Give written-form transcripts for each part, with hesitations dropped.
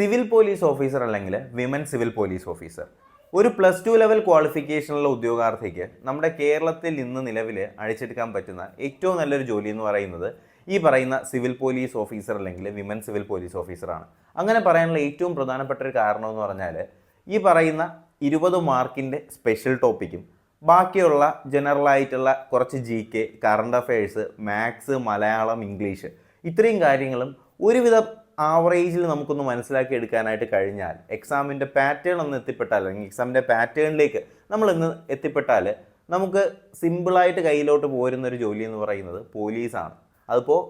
Civil police officer അല്ലെങ്കിൽ women civil police officer ഒരു +2 level ക്വാളിഫിക്കേഷനുള്ള ഉദ്യോഗാർത്ഥിക്ക് നമ്മുടെ കേരളത്തിൽ ഇന്ന് നിലവിൽ അഴിച്ചെടുക്കാൻ പറ്റുന്ന ഏറ്റവും നല്ലൊരു ജോലി എന്ന് പറയുന്നത് ഈ പറയുന്ന സിവിൽ പോലീസ് ഓഫീസർ അല്ലെങ്കിൽ വിമൻ സിവിൽ പോലീസ് ഓഫീസറാണ്. അങ്ങനെ പറയാനുള്ള ഏറ്റവും പ്രധാനപ്പെട്ട ഒരു കാരണം എന്ന് പറഞ്ഞാൽ ഈ പറയുന്ന 20 മാർക്കിൻ്റെ സ്പെഷ്യൽ ടോപ്പിക്കും ബാക്കിയുള്ള ജനറൽ ആയിട്ടുള്ള കുറച്ച് GK, current affairs, maths, Malayalam, English ഇത്രയും കാര്യങ്ങളും ഒരുവിധം ആവറേജിൽ നമുക്കൊന്ന് മനസ്സിലാക്കി എടുക്കാനായിട്ട് കഴിഞ്ഞാൽ എക്സാമിൻ്റെ പാറ്റേൺ ഒന്ന് എത്തിപ്പെട്ടാൽ അല്ലെങ്കിൽ എക്സാമിൻ്റെ പാറ്റേണിലേക്ക് നമ്മളിന്ന് എത്തിപ്പെട്ടാൽ നമുക്ക് സിമ്പിളായിട്ട് കയ്യിലോട്ട് പോരുന്നൊരു ജോലി എന്ന് പറയുന്നത് പോലീസാണ്. അതിപ്പോൾ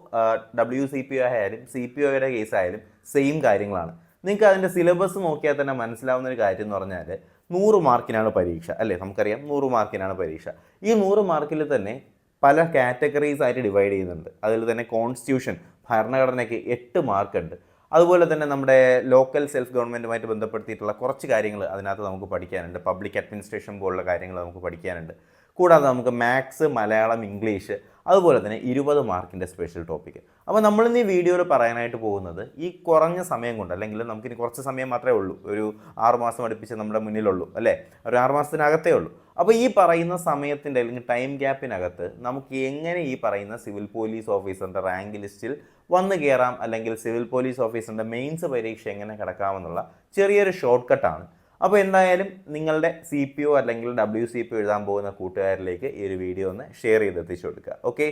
WCPO ആയാലും CPOയുടെ കേസായാലും സെയിം കാര്യങ്ങളാണ്. നിങ്ങൾക്ക് അതിൻ്റെ സിലബസ് നോക്കിയാൽ തന്നെ മനസ്സിലാവുന്ന ഒരു കാര്യം എന്ന് പറഞ്ഞാൽ 100 മാർക്കിനാണ് പരീക്ഷ അല്ലേ? നമുക്കറിയാം 100 മാർക്കിനാണ് പരീക്ഷ. ഈ 100 മാർക്കിൽ തന്നെ പല കാറ്റഗറീസ് ആയിട്ട് ഡിവൈഡ് ചെയ്യുന്നുണ്ട്. അതിൽ തന്നെ കോൺസ്റ്റിറ്റ്യൂഷൻ ഭരണഘടനയ്ക്ക് 8 മാർക്കുണ്ട്. അതുപോലെ തന്നെ നമ്മുടെ ലോക്കൽ സെൽഫ് ഗവൺമെൻറ്റുമായിട്ട് ബന്ധപ്പെടുത്തിയിട്ടുള്ള കുറച്ച് കാര്യങ്ങൾ അതിനകത്ത് നമുക്ക് പഠിക്കാനുണ്ട്. പബ്ലിക് അഡ്മിനിസ്ട്രേഷൻ പോലുള്ള കാര്യങ്ങൾ നമുക്ക് പഠിക്കാനുണ്ട്. കൂടാതെ നമുക്ക് മാത്സ്, മലയാളം, ഇംഗ്ലീഷ്, അതുപോലെ തന്നെ 20 മാർക്കിൻ്റെ സ്പെഷ്യൽ ടോപ്പിക്ക്. അപ്പോൾ നമ്മളിന്ന് ഈ വീഡിയോയിൽ പറയാനായിട്ട് പോകുന്നത് ഈ കുറഞ്ഞ സമയം കൊണ്ട്, അല്ലെങ്കിൽ നമുക്കിനി കുറച്ച് സമയം മാത്രമേ ഉള്ളൂ, ഒരു 6 മാസം അടുപ്പിച്ച് നമ്മുടെ മുന്നിലുള്ളൂ അല്ലേ, ഒരു 6 മാസത്തിനകത്തേ ഉള്ളൂ. അപ്പോൾ ഈ പറയുന്ന സമയത്തിൻ്റെ അല്ലെങ്കിൽ ടൈം ഗ്യാപ്പിനകത്ത് നമുക്ക് എങ്ങനെ ഈ പറയുന്ന സിവിൽ പോലീസ് ഓഫീസറിൻ്റെ റാങ്ക് ലിസ്റ്റിൽ വന്നു കയറാം, അല്ലെങ്കിൽ സിവിൽ പോലീസ് ഓഫീസറിൻ്റെ മെയിൻസ് പരീക്ഷ എങ്ങനെ കിടക്കാമെന്നുള്ള ചെറിയൊരു ഷോർട്ട് കട്ടാണ്. അപ്പോൾ എന്തായാലും നിങ്ങളുടെ CPO അല്ലെങ്കിൽ WCPO എഴുതാൻ പോകുന്ന കൂട്ടുകാരിലേക്ക് ഈ ഒരു വീഡിയോ ഒന്ന് ഷെയർ ചെയ്ത് എത്തിച്ചു കൊടുക്കുക. ഓക്കെ,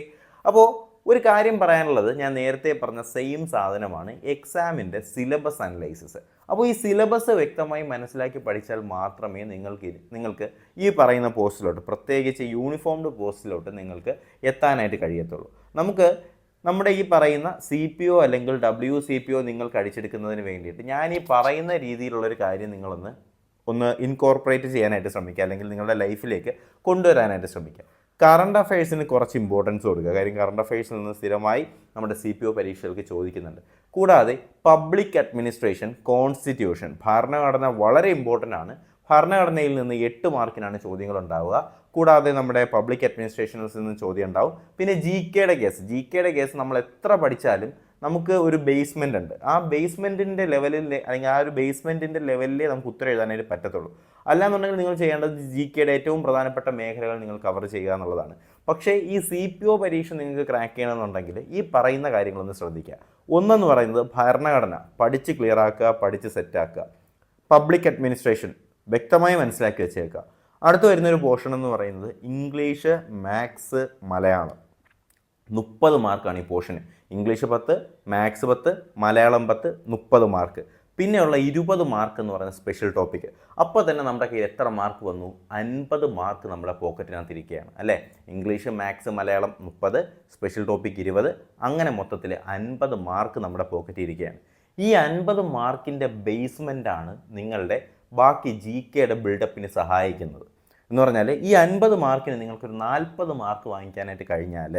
അപ്പോൾ ഒരു കാര്യം പറയാനുള്ളത്, ഞാൻ നേരത്തെ പറഞ്ഞ സെയിം സാധനമാണ് എക്സാമിൻ്റെ സിലബസ് അനലൈസിസ്. അപ്പോൾ ഈ സിലബസ് വ്യക്തമായി മനസ്സിലാക്കി പഠിച്ചാൽ മാത്രമേ നിങ്ങൾക്ക് ഈ പറയുന്ന പോസ്റ്റിലോട്ട്, പ്രത്യേകിച്ച് യൂണിഫോംഡ് പോസ്റ്റിലോട്ട് നിങ്ങൾക്ക് എത്താനായിട്ട് കഴിയത്തുള്ളൂ. നമ്മുടെ ഈ പറയുന്ന CPO അല്ലെങ്കിൽ WCPO നിങ്ങൾക്ക് അടിച്ചെടുക്കുന്നതിന് വേണ്ടിയിട്ട് ഞാൻ ഈ പറയുന്ന രീതിയിലുള്ളൊരു കാര്യം നിങ്ങളൊന്ന് ഇൻകോർപ്പറേറ്റ് ചെയ്യാനായിട്ട് ശ്രമിക്കുക, അല്ലെങ്കിൽ നിങ്ങളുടെ ലൈഫിലേക്ക് കൊണ്ടുവരാനായിട്ട് ശ്രമിക്കുക. കറണ്ട് അഫയേഴ്സിന് കുറച്ച് ഇമ്പോർട്ടൻസ് കൊടുക്കുക. കാര്യം കറണ്ട് അഫയേഴ്സിൽ നിന്ന് സ്ഥിരമായി നമ്മുടെ CPO പരീക്ഷകൾക്ക് ചോദിക്കുന്നുണ്ട്. കൂടാതെ പബ്ലിക് അഡ്മിനിസ്ട്രേഷൻ, കോൺസ്റ്റിറ്റ്യൂഷൻ, ഭരണഘടന വളരെ ഇമ്പോർട്ടൻ്റ് ആണ്. ഭരണഘടനയിൽ നിന്ന് 8 മാർക്കിനാണ് ചോദ്യങ്ങൾ ഉണ്ടാവുക. കൂടാതെ നമ്മുടെ പബ്ലിക് അഡ്മിനിസ്ട്രേഷനിൽ നിന്ന് ചോദ്യം ഉണ്ടാവും. പിന്നെ GKയുടെ കേസ് നമ്മൾ എത്ര പഠിച്ചാലും നമുക്ക് ഒരു ബേസ്മെൻ്റ് ഉണ്ട്. ആ ബേസ്മെൻറ്റിൻ്റെ ലെവലിൽ, അല്ലെങ്കിൽ ആ ഒരു ബേസ്മെൻറ്റിൻ്റെ ലെവലിലേ നമുക്ക് ഉത്തരം എഴുതാനായിട്ട് പറ്റത്തുള്ളൂ. അല്ലാന്നുണ്ടെങ്കിൽ നിങ്ങൾ ചെയ്യേണ്ടത് GKയുടെ ഏറ്റവും പ്രധാനപ്പെട്ട മേഖലകൾ നിങ്ങൾ കവർ ചെയ്യുക എന്നുള്ളതാണ്. പക്ഷേ ഈ CPO പരീക്ഷ നിങ്ങൾക്ക് ക്രാക്ക് ചെയ്യണമെന്നുണ്ടെങ്കിൽ ഈ പറയുന്ന കാര്യങ്ങളൊന്ന് ശ്രദ്ധിക്കുക. ഒന്നെന്ന് പറയുന്നത് ഭരണഘടന പഠിച്ച് ക്ലിയർ ആക്കുക, പഠിച്ച് സെറ്റാക്കുക. പബ്ലിക് അഡ്മിനിസ്ട്രേഷൻ വ്യക്തമായി മനസ്സിലാക്കി വെച്ചേക്കുക. അടുത്ത് വരുന്നൊരു പോർഷൻ എന്ന് പറയുന്നത് ഇംഗ്ലീഷ്, മാത്സ്, മലയാളം. 30 മാർക്കാണ് ഈ പോർഷന്. English 10, maths 10, Malayalam 10, 30 mark. പിന്നെയുള്ള 20 മാർക്ക് എന്ന് പറയുന്ന സ്പെഷ്യൽ ടോപ്പിക്ക്. അപ്പോൾ തന്നെ നമ്മുടെ കയ്യിൽ എത്ര മാർക്ക് വന്നു? 50 മാർക്ക് നമ്മുടെ പോക്കറ്റിനകത്ത് ഇരിക്കുകയാണ് അല്ലേ? English, maths, Malayalam 30, special topic 20, അങ്ങനെ മൊത്തത്തിൽ 50 മാർക്ക് നമ്മുടെ പോക്കറ്റിൽ ഇരിക്കുകയാണ്. ഈ 50 മാർക്കിൻ്റെ ബേസ്മെൻ്റാണ് നിങ്ങളുടെ ബാക്കി GKയുടെ ബിൽഡപ്പിന് സഹായിക്കുന്നത്. എന്ന് പറഞ്ഞാൽ ഈ 50 മാർക്കിന് നിങ്ങൾക്കൊരു 40 മാർക്ക് വാങ്ങിക്കാനായിട്ട് കഴിഞ്ഞാൽ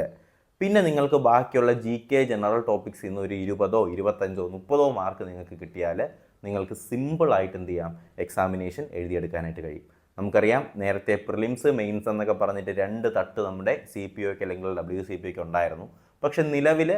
പിന്നെ നിങ്ങൾക്ക് ബാക്കിയുള്ള GK ജനറൽ ടോപ്പിക്സിൽ നിന്ന് ഒരു 20, 25, 30 മാർക്ക് നിങ്ങൾക്ക് കിട്ടിയാൽ നിങ്ങൾക്ക് സിമ്പിളായിട്ട് എന്ത് ചെയ്യാം, എക്സാമിനേഷൻ എഴുതിയെടുക്കാനായിട്ട് കഴിയും. നമുക്കറിയാം നേരത്തെ പ്രിലിംസ്, മെയിൻസ് എന്നൊക്കെ പറഞ്ഞിട്ട് 2 തട്ട് നമ്മുടെ CPOയ്ക്ക് അല്ലെങ്കിൽ WCPOയ്ക്ക് ഉണ്ടായിരുന്നു. പക്ഷെ നിലവിൽ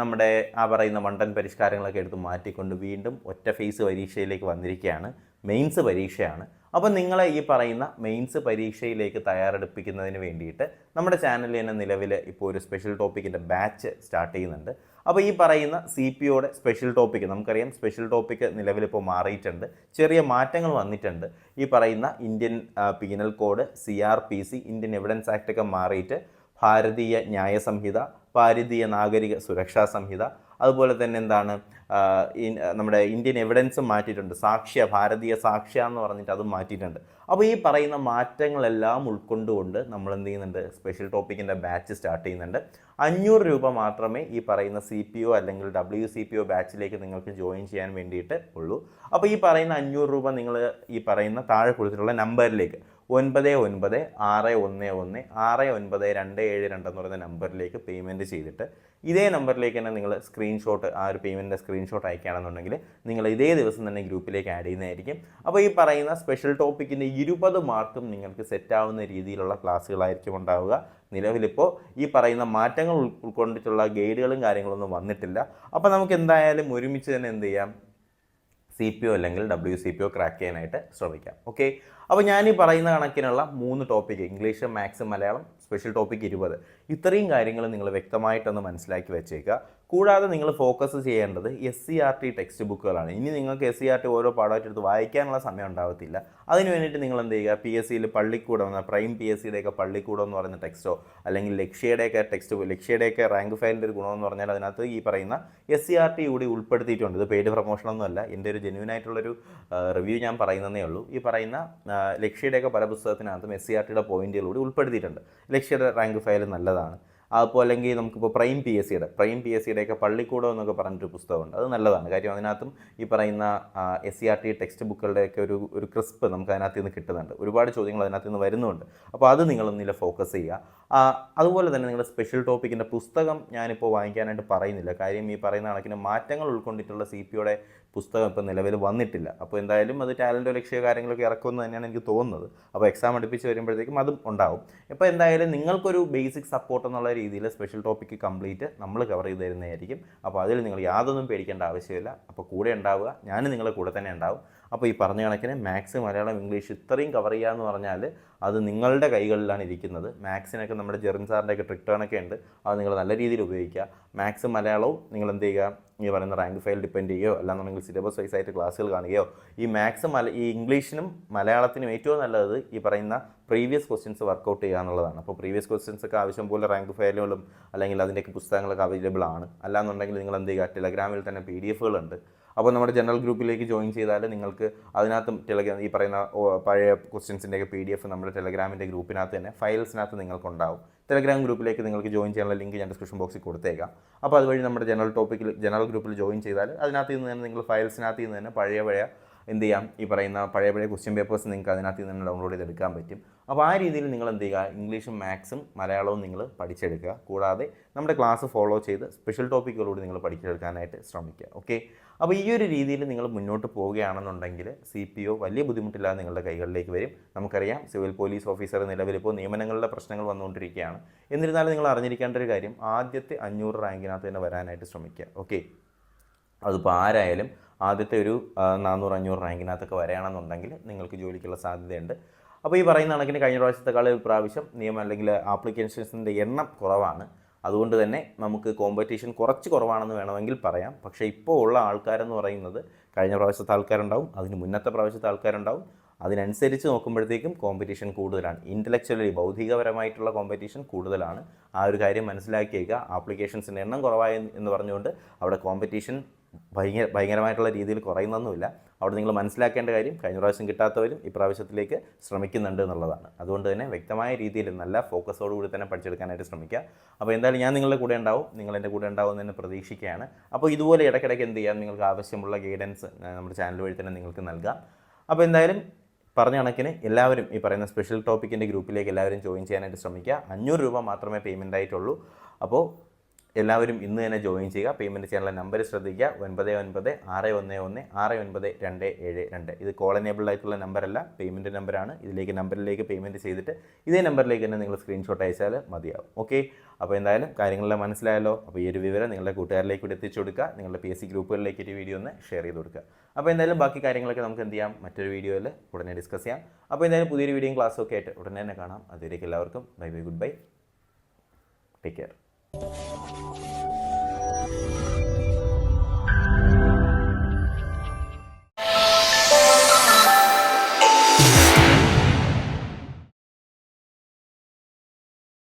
നമ്മുടെ ആ പറയുന്ന മണ്ടൻ പരിഷ്കാരങ്ങളൊക്കെ എടുത്ത് മാറ്റിക്കൊണ്ട് വീണ്ടും ഒറ്റ ഫേസ് പരീക്ഷയിലേക്ക് വന്നിരിക്കുകയാണ്. മെയിൻസ് പരീക്ഷയാണ്. അപ്പോൾ നിങ്ങളെ ഈ പറയുന്ന മെയിൻസ് പരീക്ഷയിലേക്ക് തയ്യാറെടുപ്പിക്കുന്നതിന് വേണ്ടിയിട്ട് നമ്മുടെ ചാനലിൽ തന്നെ നിലവിൽ ഇപ്പോൾ ഒരു സ്പെഷ്യൽ ടോപ്പിക്കിൻ്റെ ബാച്ച് സ്റ്റാർട്ട് ചെയ്യുന്നുണ്ട്. അപ്പോൾ ഈ പറയുന്ന CPOയുടെ സ്പെഷ്യൽ ടോപ്പിക്ക്, നമുക്കറിയാം സ്പെഷ്യൽ ടോപ്പിക്ക് നിലവിലിപ്പോൾ മാറിയിട്ടുണ്ട്, ചെറിയ മാറ്റങ്ങൾ വന്നിട്ടുണ്ട്. ഈ പറയുന്ന Indian penal code, CRPC, Indian evidence act ഒക്കെ മാറിയിട്ട് ഭാരതീയ ന്യായ സംഹിത, ഭാരതീയ നാഗരിക സുരക്ഷാ സംഹിത, അതുപോലെ തന്നെ നമ്മുടെ ഇന്ത്യൻ എവിഡൻസും മാറ്റിയിട്ടുണ്ട്. സാക്ഷ്യ, ഭാരതീയ സാക്ഷ്യ എന്ന് പറഞ്ഞിട്ട് അതും മാറ്റിയിട്ടുണ്ട്. അപ്പോൾ ഈ പറയുന്ന മാറ്റങ്ങളെല്ലാം ഉൾക്കൊണ്ടുകൊണ്ട് നമ്മൾ എന്ത് ചെയ്യുന്നുണ്ട്, സ്പെഷ്യൽ ടോപ്പിക്കിൻ്റെ ബാച്ച് സ്റ്റാർട്ട് ചെയ്യുന്നുണ്ട്. 500 രൂപ മാത്രമേ ഈ പറയുന്ന CPO അല്ലെങ്കിൽ WCPO ബാച്ചിലേക്ക് നിങ്ങൾക്ക് ജോയിൻ ചെയ്യാൻ വേണ്ടിയിട്ട് ഉള്ളൂ. അപ്പോൾ ഈ പറയുന്ന 500 രൂപ നിങ്ങൾ ഈ പറയുന്ന താഴെ കൊടുത്തിട്ടുള്ള നമ്പറിലേക്ക് 991161169272 എന്ന് പറയുന്ന നമ്പറിലേക്ക് പേയ്മെൻറ്റ് ചെയ്തിട്ട് ഇതേ നമ്പറിലേക്ക് തന്നെ നിങ്ങൾ സ്ക്രീൻഷോട്ട്, ആ ഒരു പേയ്മെൻറ്റിൻ്റെ സ്ക്രീൻഷോട്ട് അയക്കുകയാണെന്നുണ്ടെങ്കിൽ നിങ്ങൾ ഇതേ ദിവസം തന്നെ ഗ്രൂപ്പിലേക്ക് ആഡ് ചെയ്യുന്നതായിരിക്കും. അപ്പോൾ ഈ പറയുന്ന സ്പെഷ്യൽ ടോപ്പിക്കിൻ്റെ 20 മാർക്കും നിങ്ങൾക്ക് സെറ്റാവുന്ന രീതിയിലുള്ള ക്ലാസ്സുകളായിരിക്കും ഉണ്ടാവുക. നിലവിലിപ്പോൾ ഈ പറയുന്ന മാറ്റങ്ങൾ ഉൾക്കൊണ്ടിട്ടുള്ള ഗൈഡുകളും കാര്യങ്ങളൊന്നും വന്നിട്ടില്ല. അപ്പോൾ നമുക്ക് എന്തായാലും ഒരുമിച്ച് തന്നെ എന്ത് ചെയ്യാം, CPO അല്ലെങ്കിൽ WCPO ക്രാക്ക് ചെയ്യാനായിട്ട് ശ്രമിക്കാം. ഓക്കെ, അപ്പോൾ ഞാൻ ഈ പറയുന്ന കണക്കിനുള്ള 3 topic, English, maths, Malayalam, special topic 20, ഇത്രയും കാര്യങ്ങൾ നിങ്ങൾ വ്യക്തമായിട്ടൊന്ന് മനസ്സിലാക്കി വെച്ചേക്കുക. കൂടാതെ നിങ്ങൾ ഫോക്കസ് ചെയ്യേണ്ടത് SCRT ടെക്സ്റ്റ് ബുക്കുകളാണ്. ഇനി നിങ്ങൾക്ക് SCRT ഓരോ പാഠമായിട്ട് എടുത്ത് വായിക്കാനുള്ള സമയം ഉണ്ടാവത്തില്ല. അതിന് വേണ്ടിയിട്ട് നിങ്ങൾ എന്ത് ചെയ്യുക, PSCയിൽ പള്ളിക്കൂടം, പ്രൈം PSCയുടെയൊക്കെ പള്ളിക്കൂടം എന്ന് പറയുന്ന ടെക്സ്റ്റോ അല്ലെങ്കിൽ ലക്ഷ്യയുടെയൊക്കെ ടെക്സ്റ്റ്, ലക്ഷ്യയുടെയൊക്കെ റാങ്ക് ഫയലിൻ്റെ ഒരു ഗുണമെന്ന് പറഞ്ഞാൽ അതിനകത്ത് ഈ പറയുന്ന SCRT കൂടി ഉൾപ്പെടുത്തിയിട്ടുണ്ട്. ഇത് പെയ്ഡ് പ്രൊമോഷനൊന്നുമല്ല, എൻ്റെ ഒരു ജെന്യൂൻ ആയിട്ടുള്ളൊരു റിവ്യൂ ഞാൻ പറയുന്നതേ ഉള്ളൂ. ഈ പറയുന്ന ലക്ഷ്യയുടെയൊക്കെ പല പുസ്തകത്തിനകത്തും SCRTയുടെ പോയിന്റുകൾ കൂടി ഉൾപ്പെടുത്തിയിട്ടുണ്ട്. ലക്ഷ്യയുടെ റാങ്ക് ഫയൽ നല്ലതാണ്. അപ്പോൾ അല്ലെങ്കിൽ നമുക്കിപ്പോൾ പ്രൈം PSCയുടെയൊക്കെ പള്ളിക്കൂടം എന്നൊക്കെ പറഞ്ഞിട്ടൊരു പുസ്തകമുണ്ട്. അത് നല്ലതാണ്. കാര്യം അതിനകത്തും ഈ പറയുന്ന SCRT ടെക്സ്റ്റ് ബുക്കുകളുടെയൊക്കെ ഒരു ക്രിസ്പ് നമുക്ക് അതിനകത്ത് നിന്ന് കിട്ടുന്നുണ്ട്. ഒരുപാട് ചോദ്യങ്ങൾ അതിനകത്ത് നിന്ന് വരുന്നുണ്ട്. അപ്പോൾ അത് നിങ്ങളൊന്നില്ല ഫോക്കസ് ചെയ്യുക. അതുപോലെ തന്നെ നിങ്ങളുടെ സ്പെഷ്യൽ ടോപ്പിക്കിൻ്റെ പുസ്തകം ഞാനിപ്പോൾ വാങ്ങിക്കാനായിട്ട് പറയുന്നില്ല. കാര്യം ഈ പറയുന്ന കണക്കിന് മാറ്റങ്ങൾ ഉൾക്കൊണ്ടിട്ടുള്ള CPOയുടെ പുസ്തകം ഇപ്പോൾ നിലവിൽ വന്നിട്ടില്ല. അപ്പോൾ എന്തായാലും അത് ടാലൻറ്റോ ലക്ഷ്യ കാര്യങ്ങളൊക്കെ ഇറക്കുമെന്ന് തന്നെയാണ് എനിക്ക് തോന്നുന്നത്. അപ്പോൾ എക്സാം അടുപ്പിച്ച് വരുമ്പോഴത്തേക്കും അതും ഉണ്ടാവും. ഇപ്പോൾ എന്തായാലും നിങ്ങൾക്കൊരു ബേസിക് സപ്പോർട്ട് എന്നുള്ള രീതിയിൽ സ്പെഷ്യൽ ടോപ്പിക്ക് കംപ്ലീറ്റ് നമ്മൾ കവർ ചെയ്ത് തരുന്നതായിരിക്കും. അപ്പോൾ അതിൽ നിങ്ങൾ യാതൊന്നും പേടിക്കേണ്ട ആവശ്യമില്ല. അപ്പോൾ കൂടെ ഉണ്ടാവുക, ഞാനും നിങ്ങളുടെ കൂടെ തന്നെ ഉണ്ടാവും. അപ്പോൾ ഈ പറഞ്ഞ കണക്കിന് മാത്സ്, മലയാളം, ഇംഗ്ലീഷ് ഇത്രയും കവർ ചെയ്യുക എന്ന് പറഞ്ഞാൽ അത് നിങ്ങളുടെ കൈകളിലാണ് ഇരിക്കുന്നത്. മാത്സിനൊക്കെ നമ്മുടെ ജെറിൻ സാറിൻ്റെയൊക്കെ ട്രിക്ക് ടേണൊക്കെ ഉണ്ട്. അത് നിങ്ങൾ നല്ല രീതിയിൽ ഉപയോഗിക്കുക. മാത്സും മലയാളവും നിങ്ങൾ എന്ത് ചെയ്യുക, ഈ പറയുന്ന റാങ്ക് ഫയൽ ഡിപ്പെൻഡ് ചെയ്യുകയോ അല്ലാന്നുണ്ടെങ്കിൽ സിലബസ് വൈസ് ആയിട്ട് ക്ലാസ്സുകൾ കാണുകയോ. ഈ മാത്സും ഈ ഇംഗ്ലീഷിനും മലയാളത്തിനും ഏറ്റവും നല്ലത് ഈ പറയുന്ന പ്രീവിയസ് ക്വസ്റ്റ്യൻസ് വർക്കൗട്ട് ചെയ്യുക എന്നുള്ളതാണ്. അപ്പോൾ പ്രീവിയസ് ക്വസ്റ്റ്യൻസ് ഒക്കെ ആവശ്യം പോലെ റാങ്ക് ഫയലുകളും അല്ലെങ്കിൽ അതിൻ്റെയൊക്കെ പുസ്തകങ്ങളൊക്കെ അവൈലബിൾ ആണ്. അല്ലാന്നുണ്ടെങ്കിൽ നിങ്ങൾ എന്ത് ചെയ്യുക, ടെലഗ്രാമിൽ തന്നെ PDFകളുണ്ട്. അപ്പോൾ നമ്മുടെ ജനറൽ ഗ്രൂപ്പിലേക്ക് ജോയിൻ ചെയ്താൽ നിങ്ങൾക്ക് അതിനകത്തും ഈ പറയുന്ന പഴയ ക്വസ്റ്റ്യൻസിൻ്റെയൊക്കെ PDF നമ്മുടെ ടെലഗ്രാമിൻ്റെ ഗ്രൂപ്പിനകത്ത് തന്നെ ഫയൽസിനകത്ത് നിങ്ങൾക്കുണ്ടാവും. ടെലഗ്രാം ഗ്രൂപ്പിലേക്ക് നിങ്ങൾക്ക് ജോയിൻ ചെയ്യാനുള്ള ലിങ്ക് ഞാൻ ഡിസ്ക്രിപ്ഷൻ ബോക്സിൽ കൊടുത്തേക്കാം. അപ്പോൾ അതുവഴി നമ്മുടെ ജനറൽ ഗ്രൂപ്പിൽ ജോയിൻ ചെയ്താൽ അതിനകത്ത് നിന്ന് തന്നെ നിങ്ങൾ ഫയൽസിനകത്ത് നിന്ന് തന്നെ പഴയ എന്ത് ചെയ്യാം, ഈ പറയുന്ന പഴയ ക്വസ്റ്റ്യൻ പേപ്പേഴ്സ് നിങ്ങൾക്ക് അതിനകത്ത് നിന്ന് തന്നെ ഡൗൺലോഡ് ചെയ്തെടുക്കാൻ പറ്റും. അപ്പോൾ ആ രീതിയിൽ നിങ്ങൾ എന്ത് ചെയ്യുക, ഇംഗ്ലീഷും മാത്സും മലയാളവും നിങ്ങൾ പഠിച്ചെടുക്കുക. കൂടാതെ നമ്മുടെ ക്ലാസ് ഫോളോ ചെയ്ത് സ്പെഷ്യൽ ടോപ്പിക്കുകളോട് നിങ്ങൾ പഠിച്ചെടുക്കാനായിട്ട് ശ്രമിക്കുക. ഓക്കെ, അപ്പോൾ ഈ ഒരു രീതിയിൽ നിങ്ങൾ മുന്നോട്ട് പോവുകയാണെന്നുണ്ടെങ്കിൽ CPO വലിയ ബുദ്ധിമുട്ടില്ലാതെ നിങ്ങളുടെ കൈകളിലേക്ക് വരും. നമുക്കറിയാം സിവിൽ പോലീസ് ഓഫീസർ നിലവിലിപ്പോൾ നിയമനങ്ങളുടെ പ്രശ്നങ്ങൾ വന്നുകൊണ്ടിരിക്കുകയാണ്. എന്നിരുന്നാലും നിങ്ങൾ അറിഞ്ഞിരിക്കേണ്ട ഒരു കാര്യം, ആദ്യത്തെ 500 റാങ്കിനകത്ത് തന്നെ വരാനായിട്ട് ശ്രമിക്കുക. ഓക്കെ, അതിപ്പോൾ ആരായാലും ആദ്യത്തെ ഒരു 400-500 റാങ്കിനകത്തൊക്കെ വരികയാണെന്നുണ്ടെങ്കിൽ നിങ്ങൾക്ക് ജോലിക്കുള്ള സാധ്യതയുണ്ട്. അപ്പോൾ ഈ പറയുന്ന കണക്കിന് കഴിഞ്ഞ പ്രാവശ്യത്തെക്കാൾ പ്രാവശ്യം നിയമം അല്ലെങ്കിൽ ആപ്ലിക്കേഷൻസിൻ്റെ എണ്ണം കുറവാണ്. അതുകൊണ്ട് തന്നെ നമുക്ക് കോമ്പറ്റീഷൻ കുറച്ച് കുറവാണെന്ന് വേണമെങ്കിൽ പറയാം. പക്ഷേ ഇപ്പോൾ ഉള്ള ആൾക്കാരെന്ന് പറയുന്നത് കഴിഞ്ഞ പ്രാവശ്യത്തെ ആൾക്കാരുണ്ടാവും, അതിന് മുന്നത്തെ പ്രാവശ്യത്തെ ആൾക്കാരുണ്ടാവും. അതിനനുസരിച്ച് നോക്കുമ്പോഴത്തേക്കും കോമ്പറ്റീഷൻ കൂടുതലാണ്. ഇൻ്റലക്ച്വലി ബൗദ്ധികപരമായിട്ടുള്ള കോമ്പറ്റീഷൻ കൂടുതലാണ്. ആ ഒരു കാര്യം മനസ്സിലാക്കിയേക്കുക. ആപ്ലിക്കേഷൻസിൻ്റെ എണ്ണം കുറവായി എന്ന് പറഞ്ഞുകൊണ്ട് അവിടെ കോമ്പറ്റീഷൻ ഭയങ്കരമായിട്ടുള്ള രീതിയിൽ കുറയുന്നൊന്നുമില്ല. അവിടെ നിങ്ങൾ മനസ്സിലാക്കേണ്ട കാര്യം കഴിഞ്ഞ പ്രാവശ്യം കിട്ടാത്തവരും ഇപ്രാവശ്യത്തിലേക്ക് ശ്രമിക്കുന്നുണ്ട് എന്നുള്ളതാണ്. അതുകൊണ്ട് തന്നെ വ്യക്തമായ രീതിയിൽ നല്ല ഫോക്കസോടുകൂടി തന്നെ പഠിച്ചെടുക്കാനായിട്ട് ശ്രമിക്കുക. അപ്പോൾ എന്തായാലും ഞാൻ നിങ്ങളുടെ കൂടെ ഉണ്ടാവും, നിങ്ങൾ എൻ്റെ കൂടെ ഉണ്ടാവും എന്ന് പ്രതീക്ഷിക്കുകയാണ്. അപ്പോൾ ഇതുപോലെ ഇടയ്ക്കിടയ്ക്ക് എന്ത് ചെയ്യാം, നിങ്ങൾക്ക് ആവശ്യമുള്ള ഗൈഡൻസ് നമ്മുടെ ചാനൽ വഴി തന്നെ നിങ്ങൾക്ക് നൽകാം. അപ്പോൾ എന്തായാലും പറഞ്ഞ കണക്കിന് എല്ലാവരും ഈ പറയുന്ന സ്പെഷ്യൽ ടോപ്പിക്കിൻ്റെ ഗ്രൂപ്പിലേക്ക് എല്ലാവരും ജോയിൻ ചെയ്യാനായിട്ട് ശ്രമിക്കുക. 500 രൂപ മാത്രമേ പേയ്മെൻ്റ് ആയിട്ടുള്ളൂ. അപ്പോൾ എല്ലാവരും ഇന്ന് തന്നെ ജോയിൻ ചെയ്യുക. പേയ്മെൻറ്റ് ചെയ്യാനുള്ള നമ്പർ ശ്രദ്ധിക്കുക, 9961169272. ഇത് കോൾ എനേബിൾഡ് ആയിട്ടുള്ള നമ്പറല്ല, പേയ്മെൻറ്റ് നമ്പറാണ്. നമ്പറിലേക്ക് പേയ്മെൻറ്റ് ചെയ്തിട്ട് ഇതേ നമ്പറിലേക്ക് തന്നെ നിങ്ങൾ സ്ക്രീൻഷോട്ട് അയച്ചാൽ മതിയാവും. ഓക്കെ, അപ്പോൾ എന്തായാലും കാര്യങ്ങളെല്ലാം മനസ്സിലായല്ലോ. അപ്പോൾ ഈ ഒരു വിവരം നിങ്ങളുടെ കൂട്ടുകാരിലേക്ക് കൂടി എത്തിച്ചു കൊടുക്കുക. നിങ്ങളുടെ PSC ഗ്രൂപ്പുകളിലേക്ക് ഒരു വീഡിയോ ഒന്ന് ഷെയർ ചെയ്ത് കൊടുക്കുക. അപ്പോൾ എന്തായാലും ബാക്കി കാര്യങ്ങളൊക്കെ നമുക്ക് എന്ത് ചെയ്യാം, മറ്റൊരു വീഡിയോയിൽ ഉടനെ ഡിസ്കസ് ചെയ്യാം. അപ്പോൾ എന്തായാലും പുതിയൊരു വീഡിയോയും ക്ലാസ്സും ഒക്കെ ആയിട്ട് ഉടനെ തന്നെ കാണാം. അതുവരേക്കും എല്ലാവർക്കും bye bye, good bye, take care.